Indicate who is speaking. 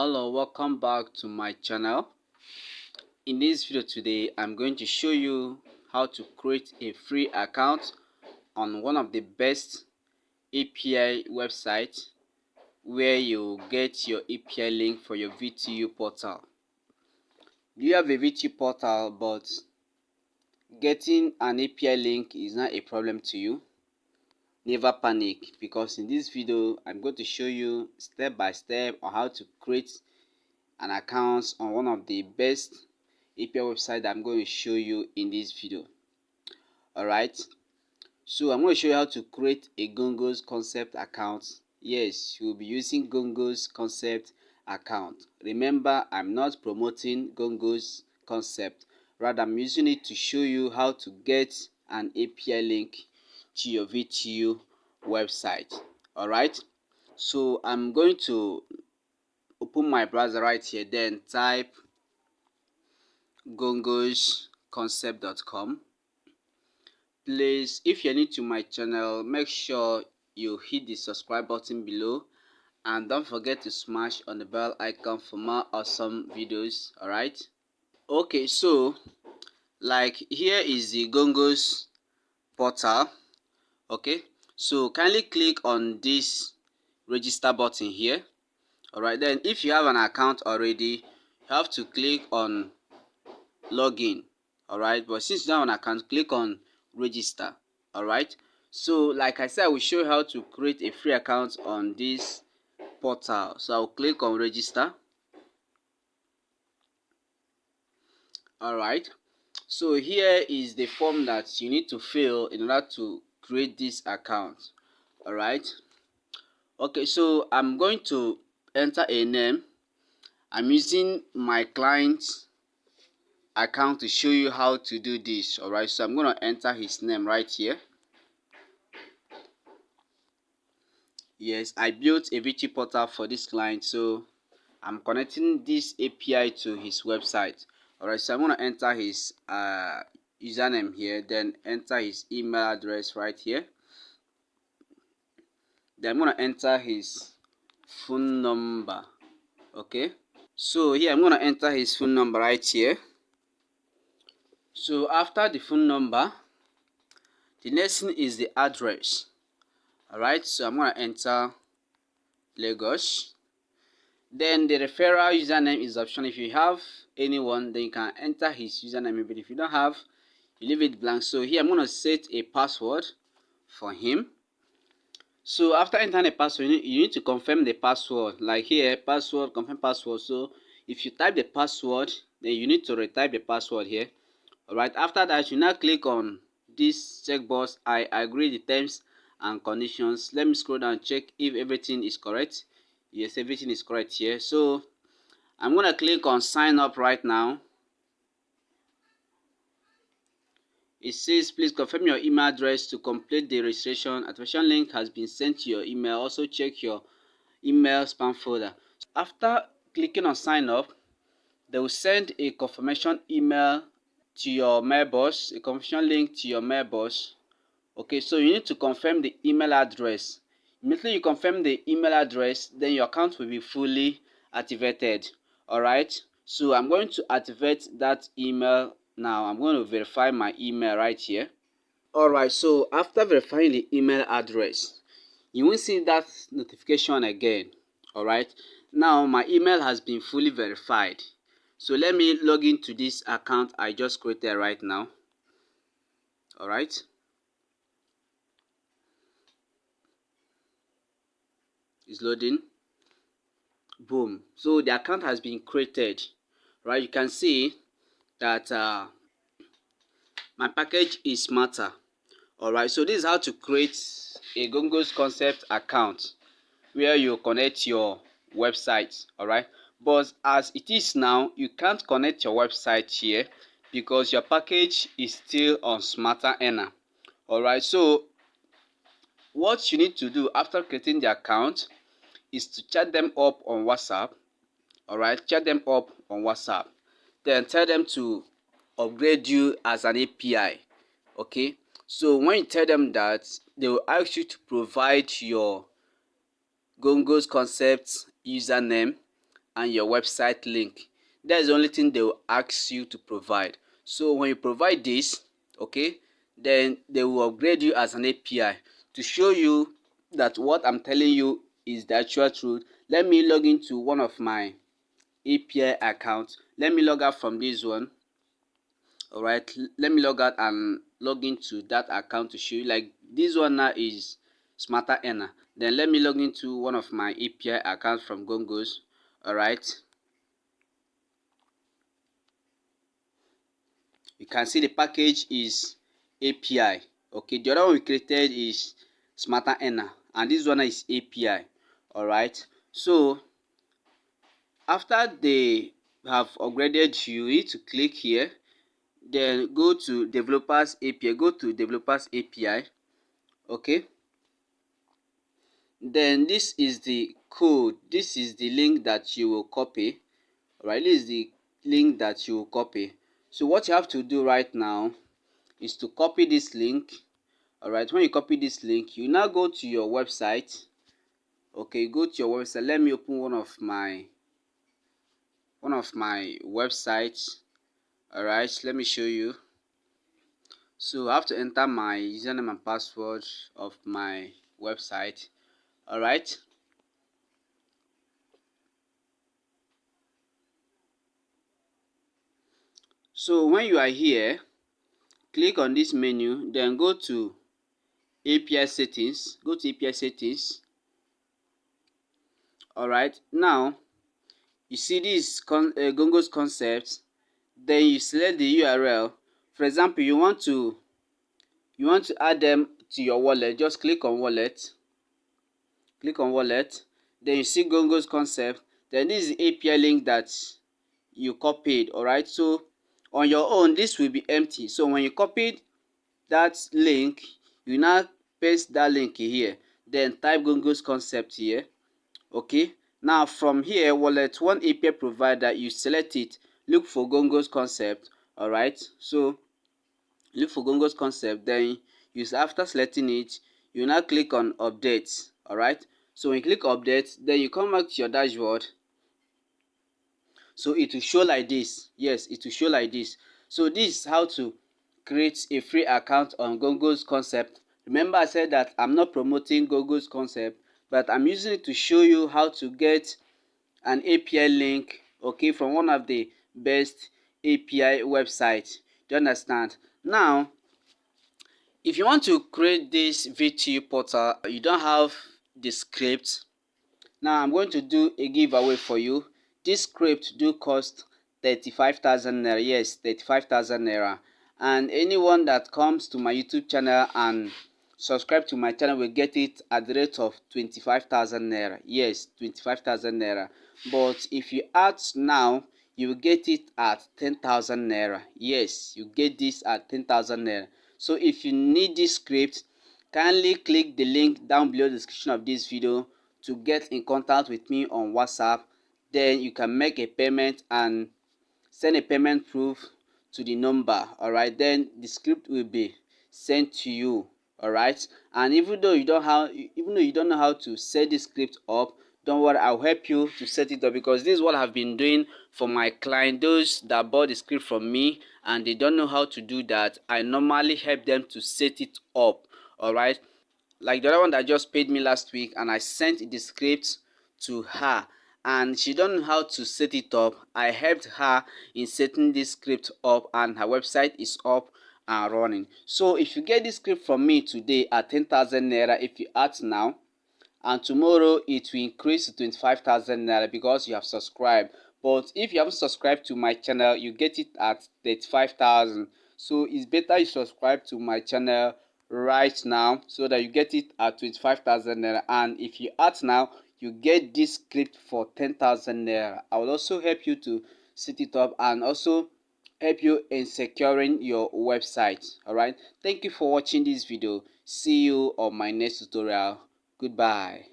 Speaker 1: Hello, welcome back to my channel. In this video today, I'm going to show you how to create a free account on one of the best API websites where you get your API link for your VTU portal. You have a VTU portal, but getting an API link is not a problem to you. Never panic, because in this video I'm going to show you step by step on how to create an account on one of the best API website that I'm going to show you in this video. Alright, so I'm going to show you how to create a GongozConcept account. Yes, you'll be using GongozConcept account. Remember, I'm not promoting GongozConcept, rather I'm using it to show you how to get an API link to your VTU website. Alright, so I'm going to open my browser right here, then type GongozConcept.com. Please, if you're new to my channel, make sure you hit the subscribe button below and don't forget to smash on the bell icon for more awesome videos. Alright, okay, so like here is the Gongoz portal. Okay, so kindly click on this register button here. Alright, then if you have an account already, you have to click on login. Alright, but since you don't have an account, click on register. Alright, so like I said, I will show you how to create a free account on this portal. So I'll click on register. Alright, so here is the form that you need to fill in order to create this account. Alright, okay, so I'm going to enter a name. I'm using my client's account to show you how to do this. Alright, so I'm going to enter his name right here. Yes, I built a VT portal for this client, so I'm connecting this API to his website. Alright, so I'm going to enter his username here, then enter his email address right here. Then I'm going to enter his phone number. Okay, so here I'm going to enter his phone number right here. So after the phone number, the next thing is the address. Alright, so I'm going to enter Lagos. Then the referral username is optional. If you have anyone, then you can enter his username, but if you don't have, you leave it blank. So here I'm going to set a password for him. So after entering a password, you need to confirm the password. Like here, password, confirm password. So if you type the password, then you need to retype the password here. Alright, after that, you now click on this checkbox. I agree the terms and conditions. Let me scroll down and check if everything is correct. Yes, everything is correct here. So I'm going to click on sign up right now. It says please confirm your email address to complete the registration. Activation link has been sent to your email. Also check your email spam folder. After clicking on sign up, they will send a confirmation email to your mailbox, a confirmation link to your mailbox. Okay, so you need to confirm the email address. Immediately you confirm the email address, then your account will be fully activated. Alright, so I'm going to activate that email now. I'm going to verify my email right here. Alright, so after verifying the email address, you won't see that notification again. Alright, now my email has been fully verified. So let me log into this account I just created right now. Alright, it's loading. Boom, so the account has been created. Right, you can see that my package is smarter. Alright, so this is how to create a GongozConcept account where you connect your website. Alright, but as it is now, you can't connect your website here because your package is still on Smarter Earner. Alright, so what you need to do after creating the account is to chat them up on WhatsApp. Alright, chat them up on WhatsApp. Then tell them to upgrade you as an API. Okay, so when you tell them that, they will ask you to provide your GongozConcept username and your website link. That's the only thing they will ask you to provide. So when you provide this, okay, then they will upgrade you as an API to show you that what I'm telling you is the actual truth. Let me log into one of my API accounts. Let me log out from this one. Alright, let me log out and log into that account to show you. Like this one now is Smarter Earner. Then let me log into one of my API accounts from Gongos. Alright, you can see the package is API. Okay, the other one we created is Smarter Earner, and this one is API. Alright, so after they have upgraded you need to click here, then go to Developers API, go to Developers API. Okay, then this is the code, this is the link that you will copy. Alright, this is the link that you will copy. So what you have to do right now is to copy this link. Alright, when you copy this link, you now go to your website. Okay, go to your website. Let me open one of my websites. Alright, let me show you. So I have to enter my username and password of my website. Alright, so when you are here, click on this menu, then go to API settings. Go to API settings. Alright, now you see this GongozConcept. Then you select the URL. For example, you want to add them to your wallet. Just click on wallet. Click on wallet. Then you see GongozConcept. Then this is the API link that you copied. Alright, so on your own this will be empty. So when you copied that link, you now paste that link here. Then type GongozConcept here. Okay, now from here, wallet one API provider, you select it, look for GongozConcept. Alright, so look for GongozConcept, then you after selecting it, you now click on update. Alright, so when you click update, then you come back to your dashboard. So it will show like this. Yes, it will show like this. So this is how to create a free account on GongozConcept. Remember I said that I'm not promoting GongozConcept, but I'm using it to show you how to get an API link, okay, from one of the best API websites. Do you understand? Now, if you want to create this VT portal, you don't have the script. Now I'm going to do a giveaway for you. This script do cost 35,000 naira. Yes, 35,000 naira. And anyone that comes to my YouTube channel and subscribe to my channel will get it at the rate of 25,000 naira. Yes, 25,000 naira. But if you act now, you will get it at 10,000 naira. Yes, you get this at 10,000 naira. So if you need this script, kindly click the link down below the description of this video to get in contact with me on WhatsApp. Then you can make a payment and send a payment proof to the number. Alright, then the script will be sent to you. Alright, and even though you don't know how to set this script up, don't worry, I'll help you to set it up, because this is what I've been doing for my client. Those that bought the script from me and they don't know how to do that, I normally help them to set it up. Alright, like the other one that just paid me last week, and I sent the script to her and she don't know how to set it up. I helped her in setting this script up and her website is up and running. So if you get this script from me today at 10,000 naira, if you act now, and tomorrow it will increase to 25,000 naira because you have subscribed. But if you haven't subscribed to my channel, you get it at 35,000. So it's better you subscribe to my channel right now so that you get it at 25,000 naira. And if you act now, you get this script for 10,000 naira. I will also help you to set it up and also help you in securing your website. Alright, thank you for watching this video. See you on my next tutorial. Goodbye.